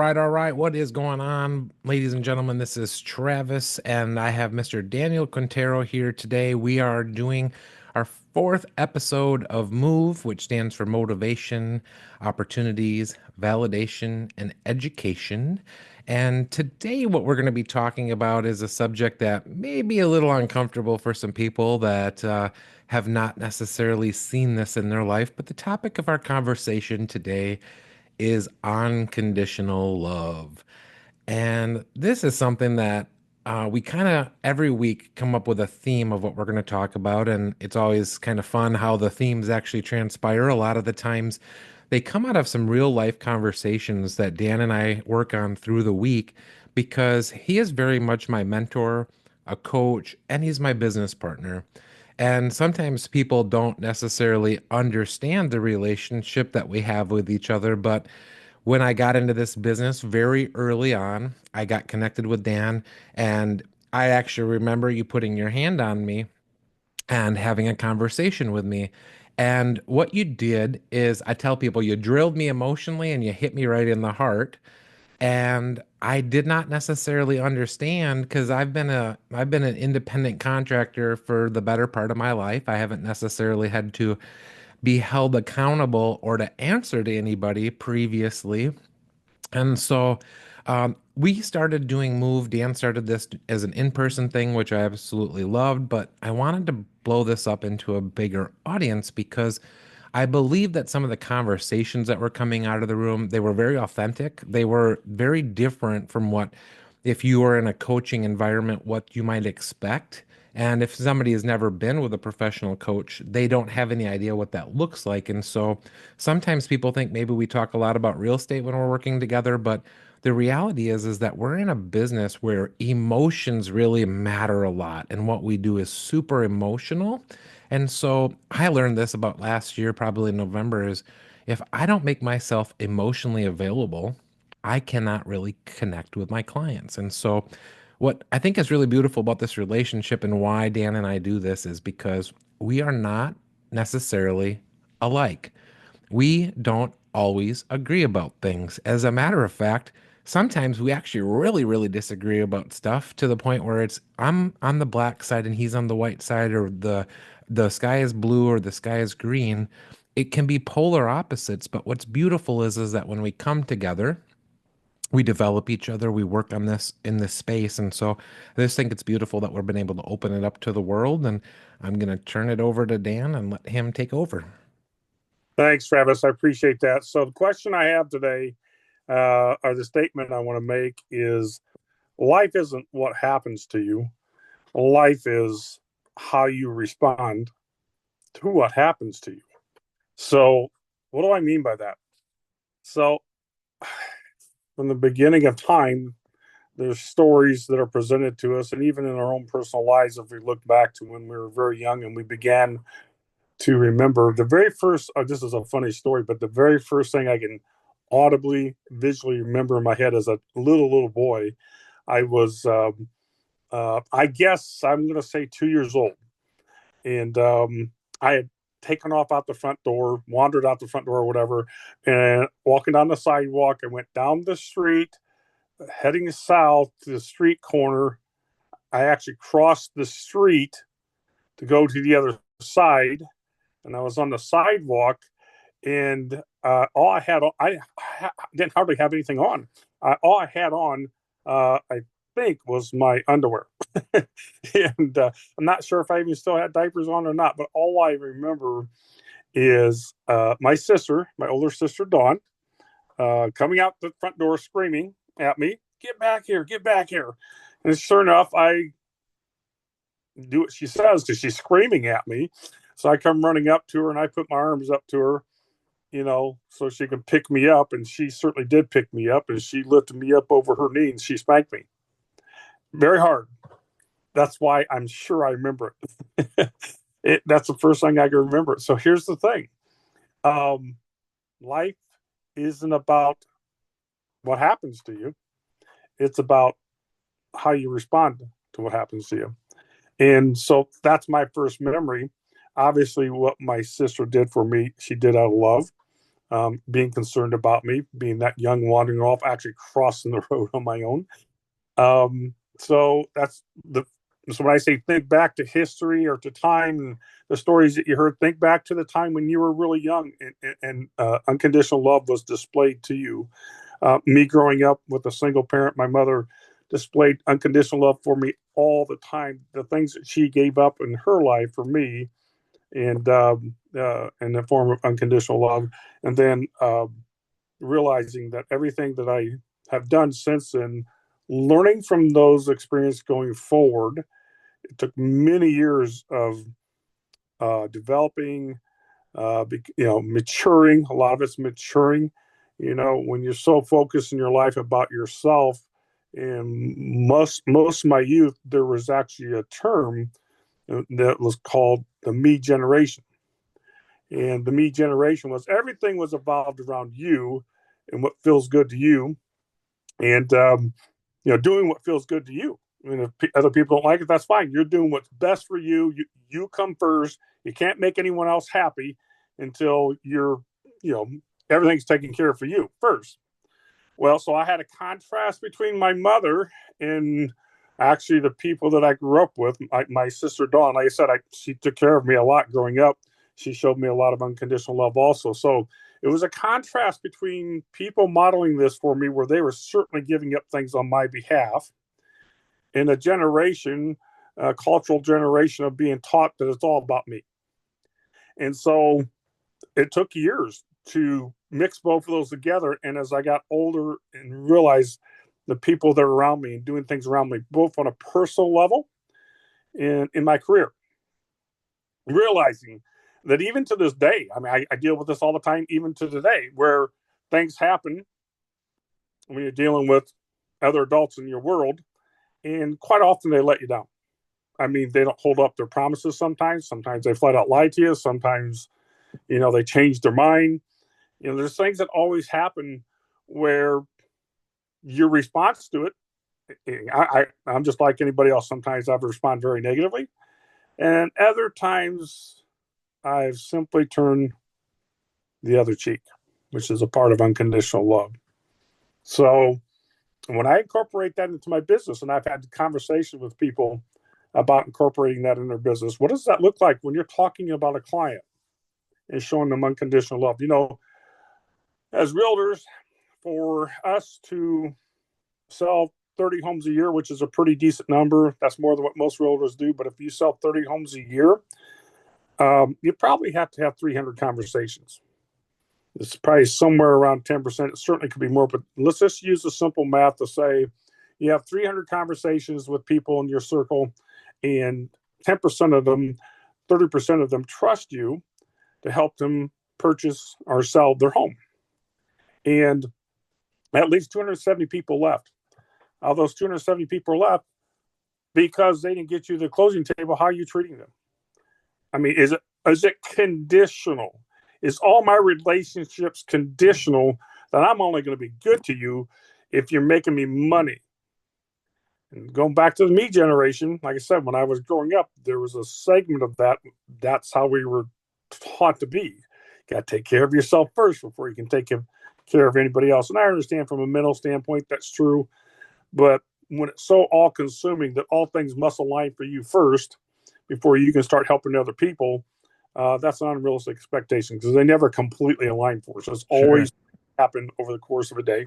all right. What is going on, ladies and gentlemen? This is Travis, and I have Mr. Daniel Quintero here today. We are doing our fourth episode of MOVE, which stands for Motivation, Opportunities, Validation, and Education. And today, what we're going to be talking about is a subject that may be a little uncomfortable for some people that have not necessarily seen this in their life. But the topic of our conversation today is unconditional love. And this is something that we kind of every week come up with a theme of what we're going to talk about. And it's always kind of fun how the themes actually transpire. A lot of the times they come out of some real life conversations that Dan and I work on through the week because he is very much my mentor, a coach, and he's my business partner. And sometimes people don't necessarily understand the relationship that we have with each other. But when I got into this business very early on, I got connected with Dan. And I actually remember you putting your hand on me and having a conversation with me. And what you did is, I tell people, you drilled me emotionally and you hit me right in the heart. And I did not necessarily understand because I've been an independent contractor for the better part of my life. I haven't necessarily had to be held accountable or to answer to anybody previously. And so we started doing Move. Dan started this as an in-person thing, which I absolutely loved, but I wanted to blow this up into a bigger audience because I believe that some of the conversations that were coming out of the room, they were very authentic. They were very different from what, if you were in a coaching environment, what you might expect. And if somebody has never been with a professional coach, they don't have any idea what that looks like. And so sometimes people think maybe we talk a lot about real estate when we're working together, but the reality is that we're in a business where emotions really matter a lot, and what we do is super emotional. And so I learned this about last year, probably in November, is if I don't make myself emotionally available, I cannot really connect with my clients. And so what I think is really beautiful about this relationship and why Dan and I do this is because we are not necessarily alike. We don't always agree about things. As a matter of fact, sometimes we actually really, really disagree about stuff to the point where it's I'm on the black side and he's on the white side, or the sky is blue or the sky is green. It can be polar opposites, but what's beautiful is that when we come together, we develop each other, we work on this in this space. And so I just think it's beautiful that we've been able to open it up to the world. And I'm going to turn it over to Dan and let him take over. Thanks, Travis. I appreciate that. So, the question I have today, or the statement I want to make is life isn't what happens to you, life is how you respond to what happens to you. So, what do I mean by that? So, from the beginning of time, there's stories that are presented to us, and even in our own personal lives, if we look back to when we were very young and we began to remember the very first, this is a funny story, but the very first thing I can audibly, visually remember in my head as a little boy, I was, I guess I'm going to say 2 years old. And I had taken off out the front door, wandered out the front door or whatever, and walking down the sidewalk, I went down the street, heading south to the street corner. I actually crossed the street to go to the other side, and I was on the sidewalk, and all I had, I didn't hardly have anything on. All I had on, I think, was my underwear, and I'm not sure if I even still had diapers on or not. But all I remember is my sister, my older sister Dawn, coming out the front door screaming at me, "Get back here! Get back here!" And sure enough, I do what she says because she's screaming at me. So I come running up to her and I put my arms up to her, so she can pick me up. And she certainly did pick me up, and she lifted me up over her knee and she spanked me very hard. That's why I'm sure I remember it. That's the first thing I can remember. So here's the thing. Life isn't about what happens to you. It's about how you respond to what happens to you. And so that's my first memory. Obviously, what my sister did for me, she did out of love. being concerned about me, being that young, wandering off, actually crossing the road on my own. So that's the so when I say think back to history or to time and the stories that you heard, think back to the time when you were really young and unconditional love was displayed to you. Me growing up with a single parent, my mother displayed unconditional love for me all the time. The things that she gave up in her life for me, and in the form of unconditional love, and then realizing that everything that I have done since then, learning from those experiences going forward, it took many years of developing, maturing. A lot of it's maturing. When you're so focused in your life about yourself, and most of my youth, there was actually a term that was called the me generation. And the me generation was everything was evolved around you and what feels good to you, and doing what feels good to you. I mean, if other people don't like it, that's fine. You're doing what's best for you. You come first. You can't make anyone else happy until you know, everything's taken care of for you first. Well, so I had a contrast between my mother and actually the people that I grew up with. My sister Dawn, like I said, she took care of me a lot growing up. She showed me a lot of unconditional love also. So it was a contrast between people modeling this for me, where they were certainly giving up things on my behalf, in a generation, a cultural generation of being taught that it's all about me. And so it took years to mix both of those together. And as I got older and realized the people that are around me and doing things around me, both on a personal level and in my career, realizing that even to this day, I mean, I deal with this all the time, even to today, where things happen when you're dealing with other adults in your world, and quite often they let you down. I mean, they don't hold up their promises sometimes. Sometimes they flat out lie to you. Sometimes, they change their mind. There's things that always happen where your response to it, I'm just like anybody else. Sometimes I respond very negatively. And other times I've simply turned the other cheek, which is a part of unconditional love. So when I incorporate that into my business, and I've had conversations with people about incorporating that in their business, what does that look like when you're talking about a client and showing them unconditional love? As realtors, for us to sell 30 homes a year, which is a pretty decent number, that's more than what most realtors do. But if you sell 30 homes a year, you probably have to have 300 conversations. It's probably somewhere around 10%. It certainly could be more, but let's just use the simple math to say you have 300 conversations with people in your circle, and 10% of them, 30% of them trust you to help them purchase or sell their home. And that leaves 270 people left. Of those 270 people left, because they didn't get you to the closing table, how are you treating them? I mean, is it conditional? Is all my relationships conditional that I'm only going to be good to you if you're making me money? And going back to the me generation, like I said, when I was growing up, there was a segment of that. That's how we were taught to be. You got to take care of yourself first before you can take care of anybody else. And I understand from a mental standpoint that's true. But when it's so all consuming that all things must align for you first before you can start helping other people, that's an unrealistic expectation, because they never completely align for us. It's Sure. always happen over the course of a day.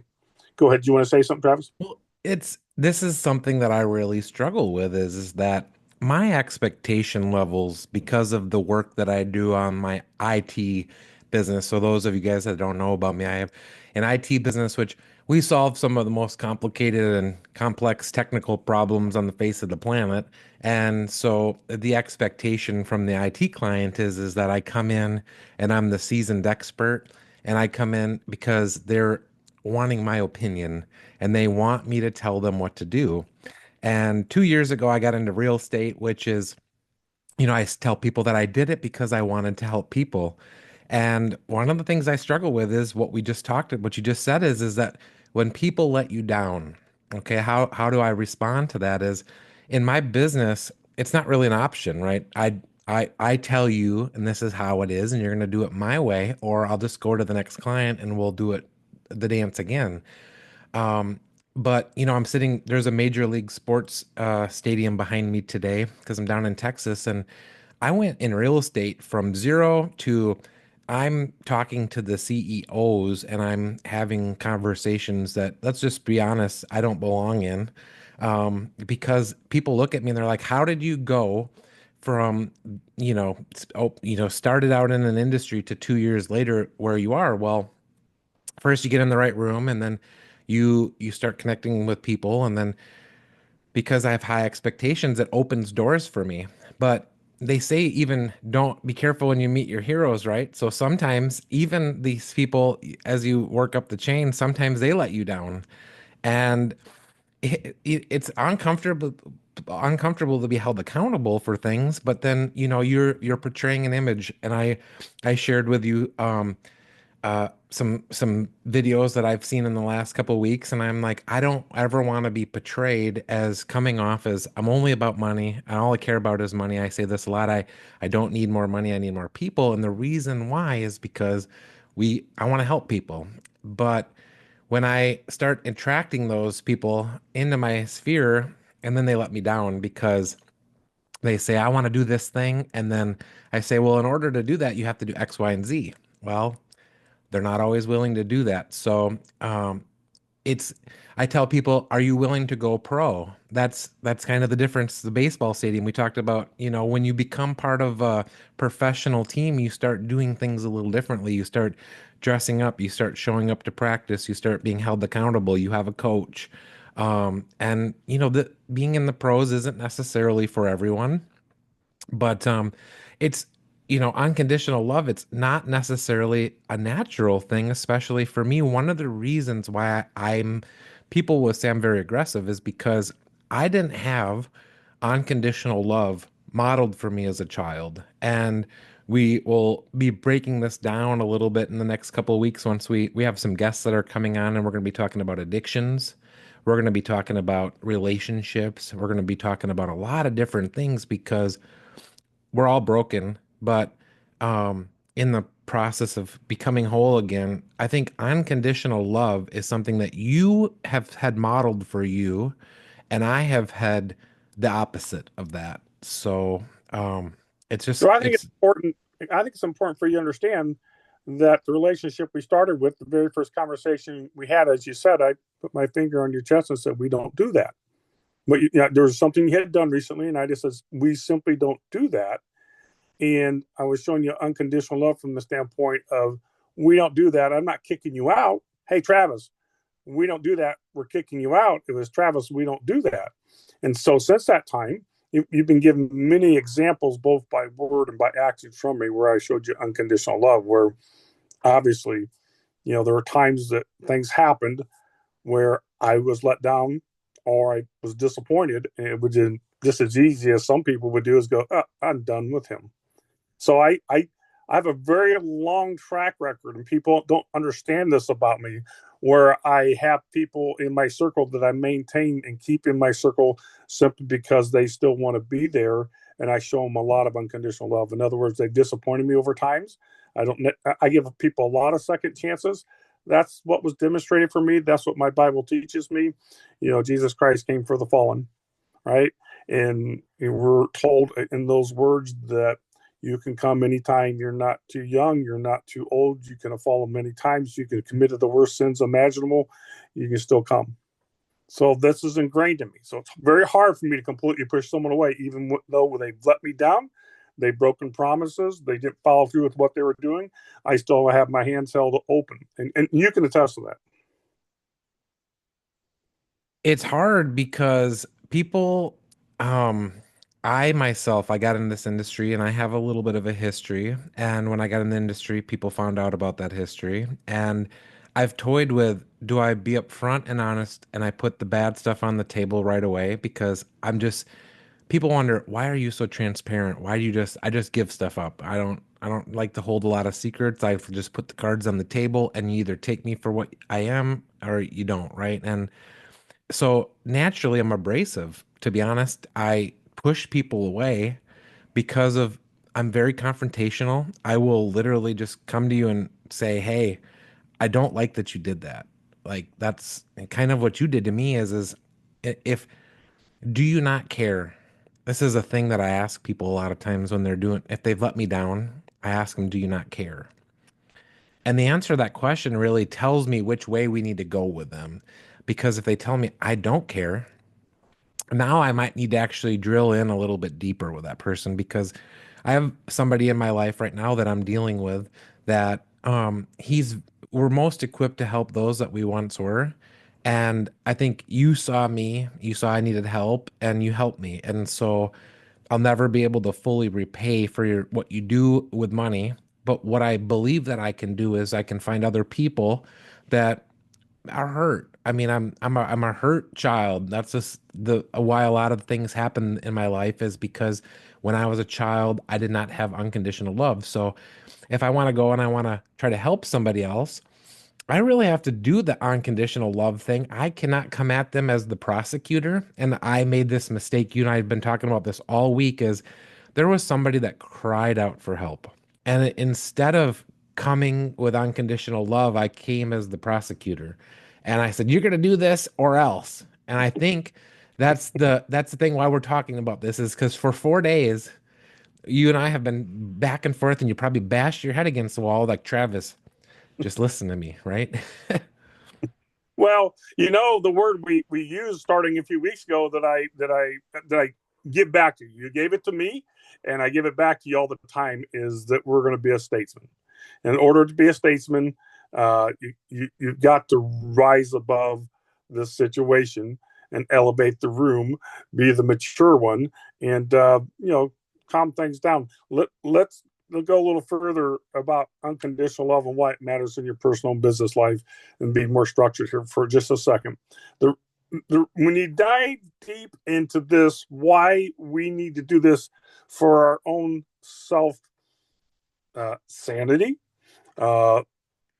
Go ahead. Do you want to say something, Travis? Well, it's this is something that I really struggle with is that my expectation levels, because of the work that I do on my IT business. So those of you guys that don't know about me, I have an IT business which we solve some of the most complicated and complex technical problems on the face of the planet. And so the expectation from the IT client is that I come in and I'm the seasoned expert, and I come in because they're wanting my opinion and they want me to tell them what to do. And 2 years ago, I got into real estate, which is, I tell people that I did it because I wanted to help people. And one of the things I struggle with is what you just said is that when people let you down, okay, how do I respond to that? Is in my business, it's not really an option, right? I tell you, and this is how it is, and you're going to do it my way, or I'll just go to the next client and we'll do it the dance again. Um, but I'm sitting, there's a major league sports stadium behind me today because I'm down in Texas, and I went in real estate from zero to I'm talking to the CEOs and I'm having conversations that, let's just be honest, I don't belong in. Because people look at me and they're like, how did you go from, started out in an industry to 2 years later where you are? Well, first you get in the right room and then you start connecting with people, and then because I have high expectations, it opens doors for me. But they say even don't be careful when you meet your heroes, right? So sometimes even these people, as you work up the chain, sometimes they let you down, and it's uncomfortable to be held accountable for things. But then you're portraying an image, and I shared with you some videos that I've seen in the last couple of weeks, and I'm like, I don't ever want to be portrayed as coming off as I'm only about money and all I care about is money. I say this a lot. I don't need more money. I need more people, and the reason why is because I want to help people, but when I start attracting those people into my sphere, and then they let me down because they say I want to do this thing, and then I say, well, in order to do that, you have to do X, Y, and Z. Well, they're not always willing to do that. So it's I tell people, are you willing to go pro? That's kind of the difference. The baseball stadium we talked about, when you become part of a professional team, you start doing things a little differently. You start dressing up, you start showing up to practice, you start being held accountable, you have a coach. And the being in the pros isn't necessarily for everyone. But it's, unconditional love, it's not necessarily a natural thing, especially for me. One of the reasons why people will say I'm very aggressive is because I didn't have unconditional love modeled for me as a child. And we will be breaking this down a little bit in the next couple of weeks once we have some guests that are coming on, and we're going to be talking about addictions. We're going to be talking about relationships. We're going to be talking about a lot of different things because we're all broken, but in the process of becoming whole again, I think unconditional love is something that you have had modeled for you, and I have had the opposite of that. So it's just So I think it's it's important. I think it's important for you to understand that the relationship we started with, the very first conversation we had, as you said, I put my finger on your chest and said, we don't do that. But there was something you had done recently, and I just said, we simply don't do that. And I was showing you unconditional love from the standpoint of, we don't do that. I'm not kicking you out. Hey, Travis, we don't do that. We're kicking you out. It was, Travis, we don't do that. And so since that time, you've been given many examples, both by word and by action from me, where I showed you unconditional love, where obviously, there were times that things happened where I was let down or I was disappointed. And it was just as easy as some people would do is go, I'm done with him. So I have a very long track record, and people don't understand this about me, where I have people in my circle that I maintain and keep in my circle simply because they still want to be there, and I show them a lot of unconditional love. In other words, they disappointed me over times. I give people a lot of second chances. That's what was demonstrated for me. That's what my Bible teaches me. Jesus Christ came for the fallen, right? And we're told in those words that you can come anytime. You're not too young. You're not too old. You can have fallen many times. You can have committed the worst sins imaginable. You can still come. So this is ingrained in me. So it's very hard for me to completely push someone away, even though they've let me down. They've broken promises. They didn't follow through with what they were doing. I still have my hands held open. And you can attest to that. it's hard because people um I myself, I got in this industry and I have a little bit of a history, and when I got in the industry people found out about that history, and I've toyed with, do I be upfront and honest and I put the bad stuff on the table right away? Because I'm just, people wonder, why are you so transparent? Why do you just, I just give stuff up. I don't like to hold a lot of secrets. I just put the cards on the table, and you either take me for what I am or you don't, right? And so naturally, I'm abrasive. To be honest, I push people away because of I'm very confrontational. I will literally just come to you and say, "Hey, I don't like that you did that." Like that's kind of what you did to me if do you not care? This is a thing that I ask people a lot of times when they're doing if they've let me down, I ask them, "Do you not care?" And the answer to that question really tells me which way we need to go with them. Because if they tell me I don't care, now I might need to actually drill in a little bit deeper with that person because I have somebody in my life right now that I'm dealing with that he's we're most equipped to help those that we once were. And I think you saw me, you saw I needed help and you helped me. And so I'll never be able to fully repay for what you do with money. But what I believe that I can do is I can find other people that are hurt. I mean, I'm a hurt child. That's just the why a lot of things happen in my life is because when I was a child, I did not have unconditional love. So if I want to go and I want to try to help somebody else, I really have to do the unconditional love thing. I cannot come at them as the prosecutor. And I made this mistake. You and I have been talking about this all week is there was somebody that cried out for help. And instead of coming with unconditional love, I came as the prosecutor. And I said, "You're going to do this or else." And I think that's the thing why we're talking about this is because for 4 days, you and I have been back and forth, and you probably bashed your head against the wall like Travis. Just listen to me, right? Well, the word we used starting a few weeks ago that I give back to you. You gave it to me, and I give it back to you all the time. Is that we're going to be a statesman. In order to be a statesman, you've got to rise above the situation and elevate the room, be the mature one, and calm things down. Let's go a little further about unconditional love and why it matters in your personal and business life, and be more structured here for just a second. When you dive deep into this, why we need to do this for our own self sanity, uh,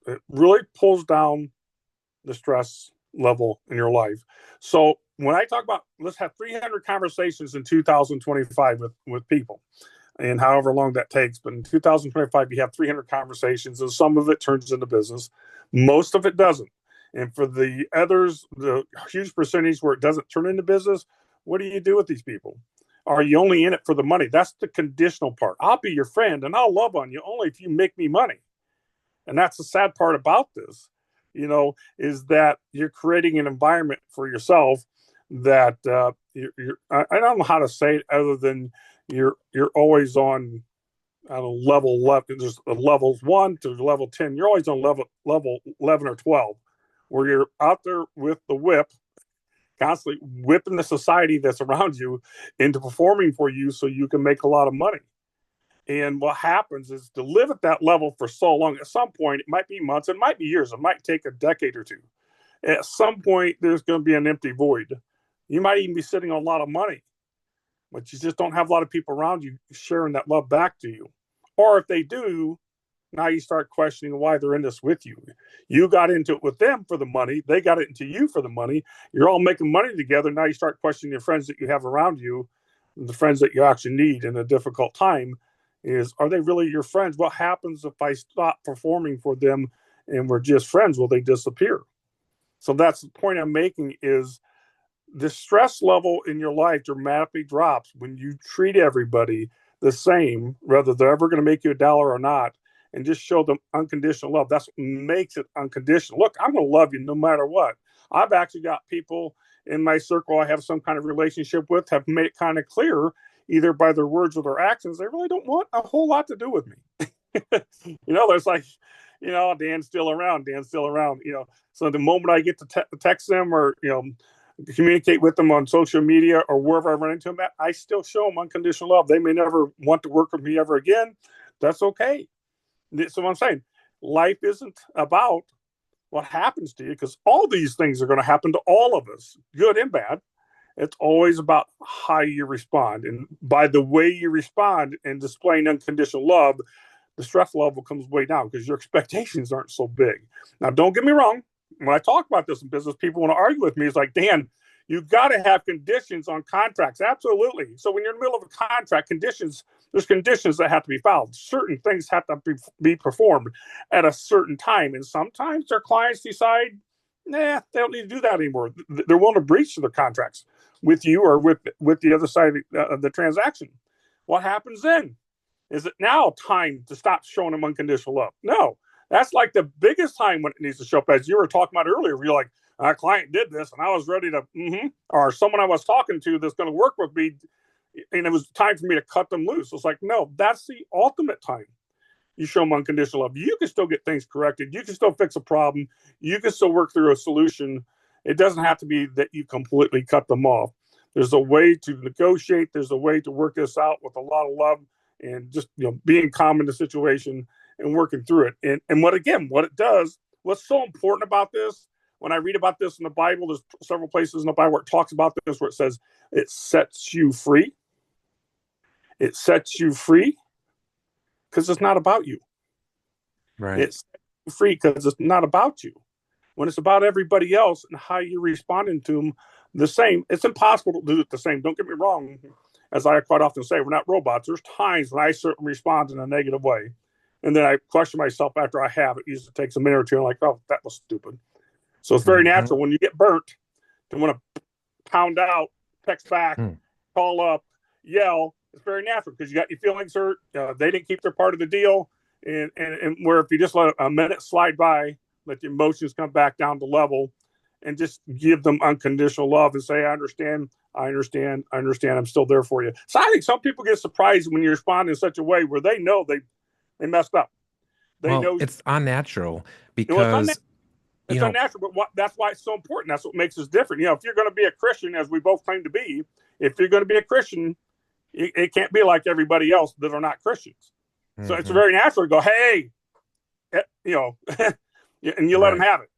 it really pulls down the stress level in your life. So when I talk about let's have 300 conversations in 2025 with people, and however long that takes, but in 2025 you have 300 conversations, and some of it turns into business, most of it doesn't. And for the others, the huge percentage where it doesn't turn into business, what do you do with these people? Are you only in it for the money? That's the conditional part. I'll be your friend and I'll love on you only if you make me money. And that's the sad part about this, is that you're creating an environment for yourself that I don't know how to say it other than you're always on a level 11. There's levels 1 to level 10. You're always on level 11 or 12, where you're out there with the whip, constantly whipping the society that's around you into performing for you so you can make a lot of money. And what happens is to live at that level for so long, at some point, it might be months, it might be years, it might take a decade or two. At some point, there's going to be an empty void. You might even be sitting on a lot of money, but you just don't have a lot of people around you sharing that love back to you. Or if they do, now you start questioning why they're in this with you. You got into it with them for the money. They got it into you for the money. You're all making money together. Now you start questioning your friends that you have around you, the friends that you actually need in a difficult time. Are they really your friends? What happens if I stop performing for them and we're just friends? Will they disappear? So that's the point I'm making is the stress level in your life dramatically drops when you treat everybody the same, whether they're ever going to make you a dollar or not, and just show them unconditional love. That's what makes it unconditional. Look, I'm going to love you no matter what. I've actually got people in my circle I have some kind of relationship with have made it kind of clear, either by their words or their actions, they really don't want a whole lot to do with me. There's like, Dan's still around. Dan's still around. So the moment I get to text them or communicate with them on social media or wherever I run into them at, I still show them unconditional love. They may never want to work with me ever again. That's okay. So what I'm saying, life isn't about what happens to you, because all these things are going to happen to all of us, good and bad. It's always about how you respond. And by the way you respond and displaying unconditional love, the stress level comes way down because your expectations aren't so big. Now, don't get me wrong. When I talk about this in business, people want to argue with me. It's like, Dan, You got to have conditions on contracts. Absolutely. So when you're in the middle of a contract, there's conditions that have to be followed. Certain things have to be performed at a certain time. And sometimes their clients decide, nah, they don't need to do that anymore. They're willing to breach their contracts with you or with the other side of the transaction. What happens then? Is it now time to stop showing them unconditional love? No, that's like the biggest time when it needs to show up. As you were talking about earlier, you're like, our client did this and I was ready to, or someone I was talking to that's going to work with me, and it was time for me to cut them loose. It's like, no, that's the ultimate time you show them unconditional love. You can still get things corrected. You can still fix a problem. You can still work through a solution. It doesn't have to be that you completely cut them off. There's a way to negotiate. There's a way to work this out with a lot of love and just being calm in the situation and working through it. And what it does, what's so important about this, when I read about this in the Bible, there's several places in the Bible where it talks about this, where it says it sets you free. It sets you free because it's not about you. Right. It's free because it's not about you. When it's about everybody else and how you're responding to them the same, it's impossible to do it the same. Don't get me wrong. As I quite often say, we're not robots. There's times when I certainly respond in a negative way. And then I question myself after I have. It usually takes a minute or two. I'm like, oh, that was stupid. So it's very Mm-hmm. natural when you get burnt to want to pound out, text back, Mm. call up, yell. It's very natural because you got your feelings hurt. They didn't keep their part of the deal. And where if you just let a minute slide by, let the emotions come back down to level and just give them unconditional love and say, I understand, I understand, I understand, I'm still there for you. So I think some people get surprised when you respond in such a way where they know they messed up. They Well, know, it's unnatural it's unnatural. because, you It's know, unnatural, but that's why it's so important. That's what makes us different. If you're going to be a Christian, as we both claim to be, if you're going to be a Christian, it can't be like everybody else that are not Christians. So it's mhm, very natural to go, hey, and you let them right. have it.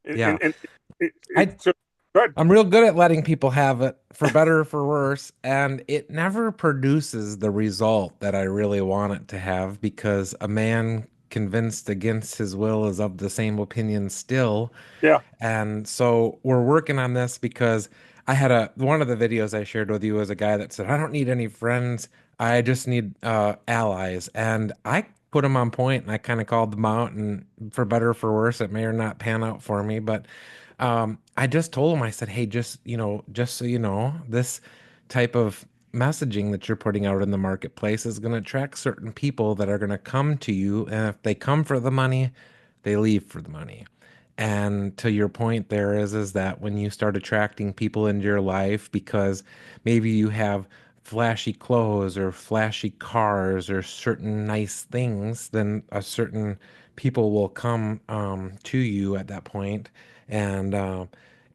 And, Yeah. and, and I so good. I'm real good at letting people have it for better or for worse, and it never produces the result that I really want it to have because a man convinced against his will is of the same opinion still. Yeah. And so we're working on this because I had one of the videos I shared with you was a guy that said, I don't need any friends. I just need allies. And I put him on point and I kind of called them out. And for better or for worse, it may or not pan out for me. But I just told him, I said, hey, just so you know, this type of messaging that you're putting out in the marketplace is going to attract certain people that are going to come to you. And if they come for the money, they leave for the money. And to your point there is that when you start attracting people into your life because maybe you have flashy clothes or flashy cars or certain nice things, then a certain people will come to you at that point. And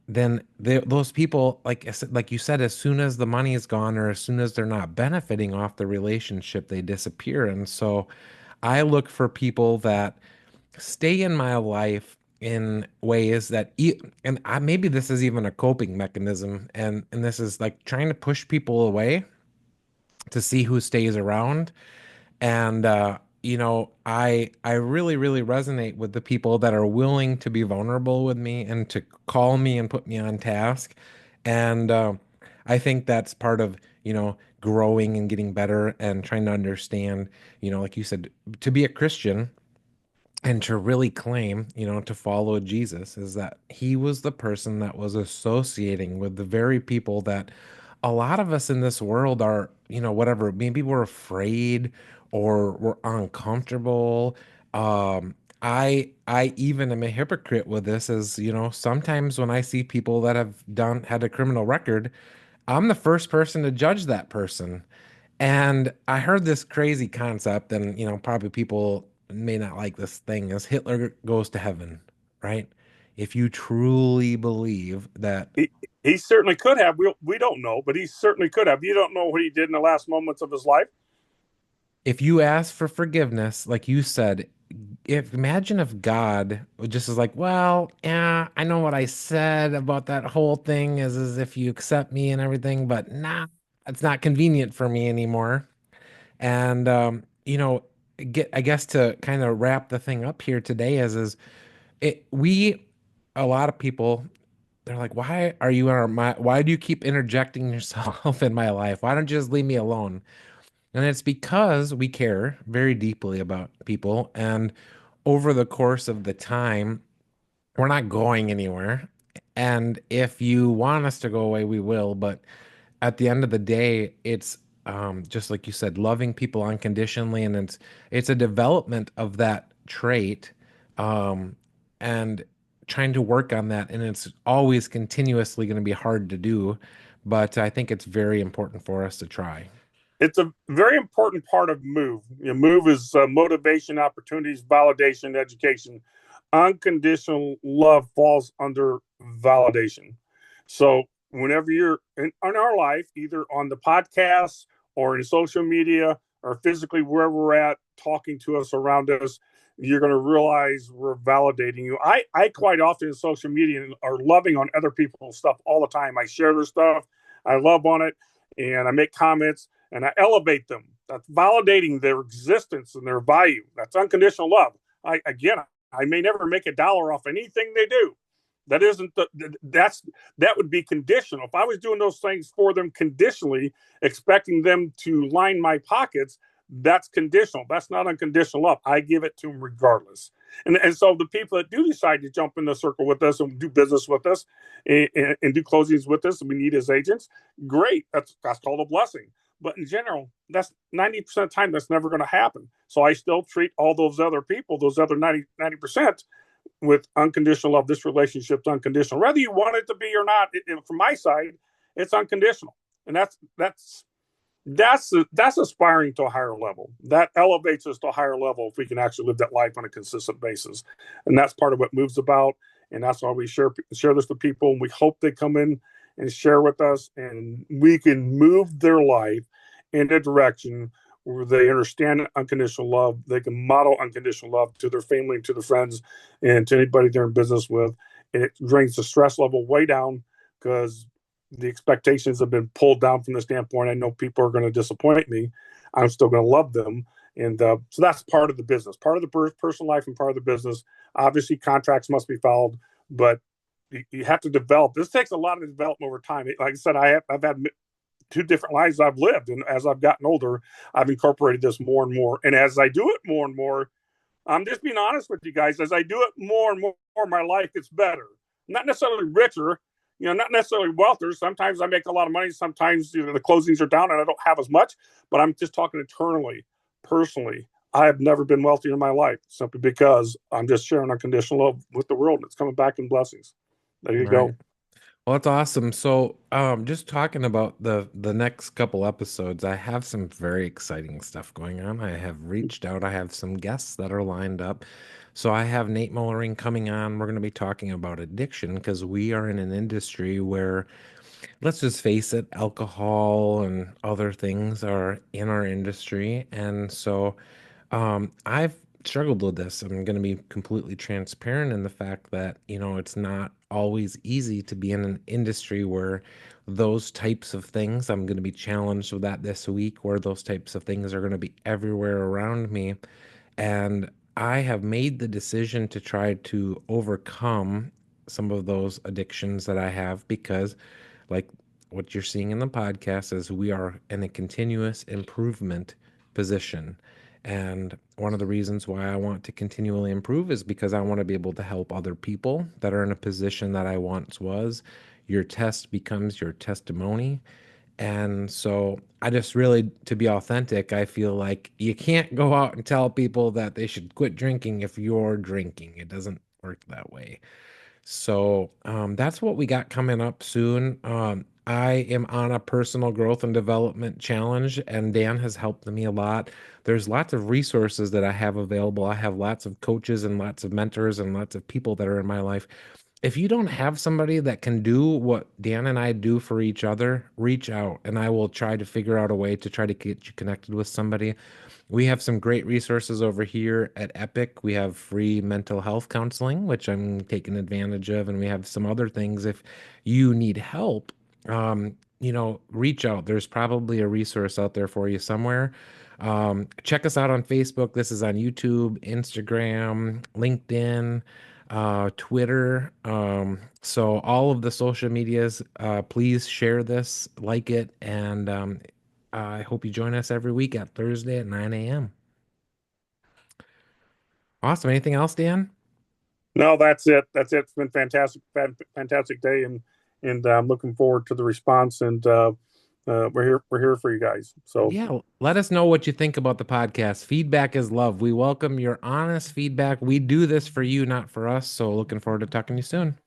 then those people, like I said, like you said, as soon as the money is gone or as soon as they're not benefiting off the relationship, they disappear. And so I look for people that stay in my life in ways that maybe this is even a coping mechanism and this is like trying to push people away to see who stays around and I really resonate with the people that are willing to be vulnerable with me and to call me and put me on task and I think that's part of growing and getting better and trying to understand like you said to be a Christian and to really claim, to follow Jesus is that he was the person that was associating with the very people that a lot of us in this world are, whatever, maybe we're afraid or we're uncomfortable. I even am a hypocrite with this as, sometimes when I see people that have had a criminal record, I'm the first person to judge that person. And I heard this crazy concept, and probably people may not like this thing, is Hitler goes to heaven, right? If you truly believe that He certainly could have. We don't know, but he certainly could have. You don't know what he did in the last moments of his life. if you ask for forgiveness, like you said, if imagine if God just is like, well, yeah, I know what I said about that whole thing is as if you accept me and everything, but nah, it's not convenient for me anymore. And get I guess to kind of wrap the thing up here today is it we a lot of people they're like, why are you in why do you keep interjecting yourself in my life? Why don't you just leave me alone? And it's because we care very deeply about people. And over the course of the time, we're not going anywhere. And if you want us to go away, we will. But at the end of the day, it's just like you said, loving people unconditionally, and it's a development of that trait, um, and trying to work on that. And it's always continuously going to be hard to do, but I think it's very important for us to try. It's a very important part of move. Move is motivation, opportunities, validation, education. Unconditional love falls under validation. So whenever you're in our life, either on the podcast or in social media or physically wherever we're at, talking to us around us, you're going to realize we're validating you. I quite often in social media are loving on other people's stuff all the time. I share their stuff. I love on it and I make comments and I elevate them. That's validating their existence and their value. That's unconditional love. I may never make a dollar off anything they do. That isn't the, that would be conditional. If I was doing those things for them conditionally, expecting them to line my pockets, that's conditional. That's not unconditional love. I give it to them regardless. And so the people that do decide to jump in the circle with us and do business with us and do closings with us, and we need as agents, great. That's called a blessing. But in general, that's 90% of the time that's never going to happen. So I still treat all those other people, those other 90%, with unconditional love. This relationship's unconditional, whether you want it to be or not. From my side, it's unconditional, and that's aspiring to a higher level. That elevates us to a higher level if we can actually live that life on a consistent basis, and that's part of what Move's about. And that's why we share this to people, and we hope they come in and share with us, and we can move their life in a direction where they understand unconditional love. They can model unconditional love to their family, to their friends, and to anybody they're in business with. And it brings the stress level way down because the expectations have been pulled down from the standpoint. I know people are going to disappoint me. I'm still going to love them. And so that's part of the business, part of the personal life and part of the business. Obviously, contracts must be followed, but you have to develop. This takes a lot of development over time. Like I said, I've had two different lives I've lived. And as I've gotten older, I've incorporated this more and more. And as I do it more and more, I'm just being honest with you guys. As I do it more and more, my life gets better. Not necessarily richer, not necessarily wealthier. Sometimes I make a lot of money. Sometimes the closings are down and I don't have as much. But I'm just talking internally, personally. I have never been wealthier in my life simply because I'm just sharing unconditional love with the world and it's coming back in blessings. There you Right. go. Well, that's awesome. So, just talking about the next couple episodes, I have some very exciting stuff going on. I have reached out. I have some guests that are lined up. So I have Nate Mullering coming on. We're going to be talking about addiction because we are in an industry where, let's just face it, alcohol and other things are in our industry. And so I've struggled with this. I'm going to be completely transparent in the fact that, it's not always easy to be in an industry where those types of things, I'm going to be challenged with that this week, where those types of things are going to be everywhere around me. And I have made the decision to try to overcome some of those addictions that I have because, like what you're seeing in the podcast, is we are in a continuous improvement position. And one of the reasons why I want to continually improve is because I want to be able to help other people that are in a position that I once was. Your test becomes your testimony. And so I just really, to be authentic, I feel like you can't go out and tell people that they should quit drinking if you're drinking. It doesn't work that way. So that's what we got coming up soon. I am on a personal growth and development challenge, and Dan has helped me a lot. There's lots of resources that I have available. I have lots of coaches and lots of mentors and lots of people that are in my life. If you don't have somebody that can do what Dan and I do for each other, reach out and I will try to figure out a way to try to get you connected with somebody. We have some great resources over here at Epic. We have free mental health counseling, which I'm taking advantage of, and we have some other things. If you need help, reach out. There's probably a resource out there for you somewhere. Check us out on Facebook. This is on YouTube, Instagram, LinkedIn. Twitter. So all of the social medias, please share this, like it, and I hope you join us every week at Thursday at 9 a.m. Awesome. Anything else, Dan? No, that's it. That's it. It's been fantastic, fantastic day, and I'm looking forward to the response. And we're here for you guys. So Yeah, let us know what you think about the podcast. Feedback is love. We welcome your honest feedback. We do this for you, not for us. So looking forward to talking to you soon.